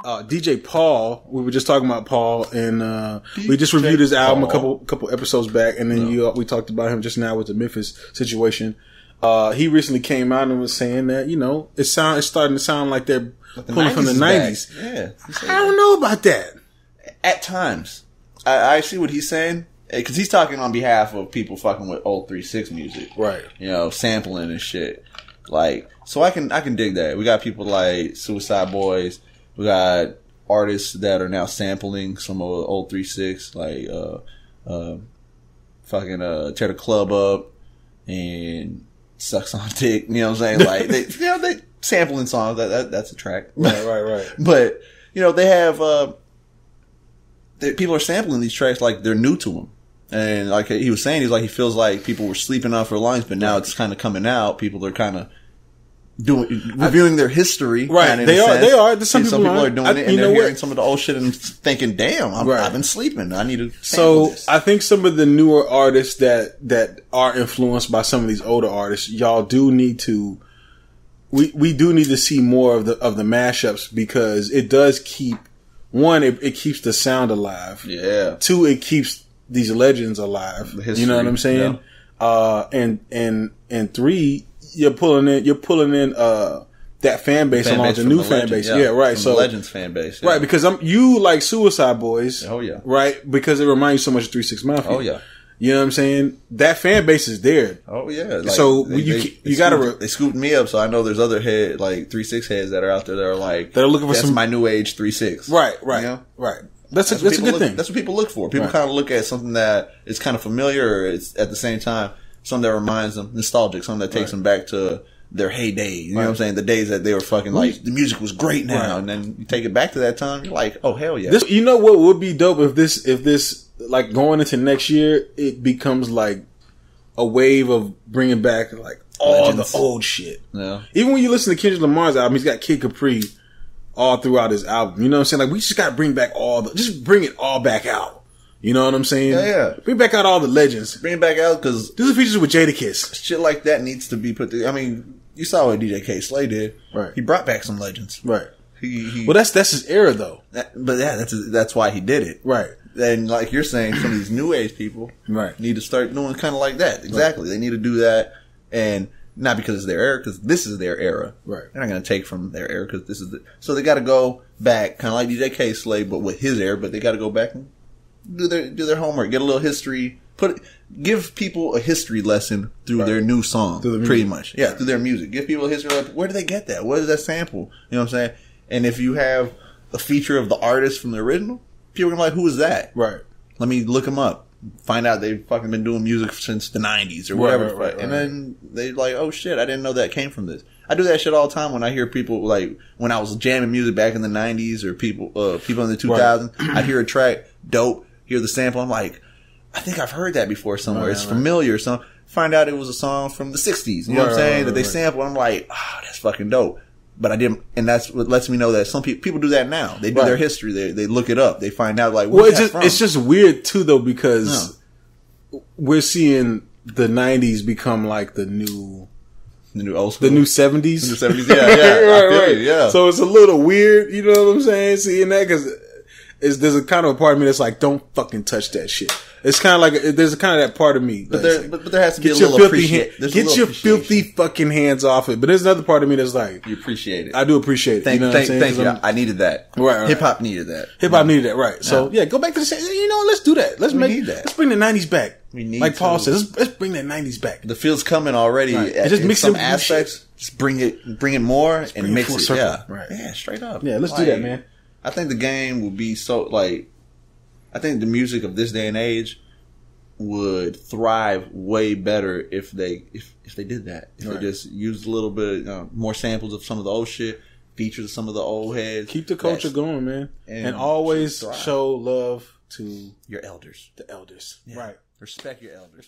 DJ Paul. We were just talking about Paul, and we just reviewed his album a couple episodes back, and then we talked about him just now with the Memphis situation. He recently came out and was saying that it's starting to sound like they're pulling from the 90s. Yeah, I don't know about that. At times, I see what he's saying because he's talking on behalf of people fucking with old 3-6 music, right? Sampling and shit. Like, so I can dig that. We got people like Suicide Boys. We got artists that are now sampling some old 3-6, like Tear the Club Up and Sucks on Dick. You know what I'm saying? Like they sampling songs. That's a track. Right. But they have people are sampling these tracks like they're new to them. And like he was saying, he feels like people were sleeping off their lines, but now it's kind of coming out. People are kind of reviewing their history. Right. They are. Some people are doing it, and they're hearing some of the old shit and thinking, damn, I've been sleeping. I need to sample this. I think some of the newer artists that are influenced by some of these older artists, y'all do need to, we do need to see more of the mashups, because it does keep, one, it keeps the sound alive. Yeah. Two, it keeps these legends alive. You know what I'm saying? Yeah. And three, you're pulling in that fan base along the new fan base. Yeah, right. So the Legends fan base. Yeah. Right, because you like Suicide Boys. Oh yeah. Right? Because it reminds you so much of 3-6 Mafia. Oh yeah. You know what I'm saying? That fan base is there. Oh yeah. Like, so you gotta they scooped me up, so I know there's other 3-6 heads that are out there that are like, they're looking for that's my new age 3-6. Right. Right. That's a good thing. That's what people look for. People kind of look at something that is kind of familiar, or it's at the same time something that reminds them, nostalgic, something that takes them back to their heyday. You know what I'm saying? The days that they were fucking like, the music was great now, and then you take it back to that time, you're like, oh hell yeah. You know what would be dope if this like going into next year, it becomes like a wave of bringing back like all the old shit. Yeah. Even when you listen to Kendrick Lamar's album, he's got Kid Capri all throughout his album. You know what I'm saying? Like, we just gotta bring back just bring it all back out. You know what I'm saying? Yeah. Bring back out all the legends. Bring it back out, because do the features with Jadakiss. Shit like that needs to be put together. I mean, you saw what DJ K. Slay did. Right. He brought back some legends. Right. Well, that's his era though. That's why he did it. Right. And like you're saying, some of these new age people need to start doing kind of like that. Exactly. Right. They need to do that, and not because it's their era, because this is their era. Right. They're not going to take from their era, because this is so they got to go back, kind of like DJ K. Slay, but with his era. But they got to go back and do their homework, get a little history, give people a history lesson through their new song, pretty much. Yeah, through their music. Give people a history. Where do they get that? Where does that sample? You know what I'm saying? And if you have a feature of the artist from the original, people are gonna be like, who is that? Right. Let me look them up. Find out they've fucking been doing music since the 90s or whatever. Right. And then they're like, oh shit, I didn't know that came from this. I do that shit all the time when I hear people, like, when I was jamming music back in the 90s or people in the 2000s, I'd hear a track, dope, hear the sample, I'm like, I think I've heard that before somewhere. It's familiar. So find out it was a song from the 60s. You know what I'm saying? That they sampled. I'm like, that's fucking dope. But I didn't, and that's what lets me know that some people do that now. They do their history. They look it up. They find out, like, where's that from? It's just weird too, though, because we're seeing the 90s become like the new old school, the new 70s. The new 70s, yeah. I feel you, yeah. So it's a little weird, you know what I'm saying? Seeing that, because there's a kind of a part of me that's like, don't fucking touch that shit. It's kind of like, there's a kind of that part of me. But there has to be a little appreciation. Get your filthy fucking hands off it. But there's another part of me that's like, you appreciate it. I do appreciate it. Thank you. I needed that. Right. Hip hop needed that. Hip hop needed that, right. So yeah, go back to the, let's do that. Let's bring the 90s back. We need like Paul says, let's bring that 90s back. The field's coming already. Right. Just mix some aspects. Just bring it more and mix it. Circle. Yeah. Right. Yeah, straight up. Yeah, let's do that, man. I think the game would be so, like, I think the music of this day and age would thrive way better if they did that. If they just used a little bit more samples of some of the old shit, features of some of the old heads. Keep the culture going, man, and always show love to your elders. The elders, right? Respect your elders.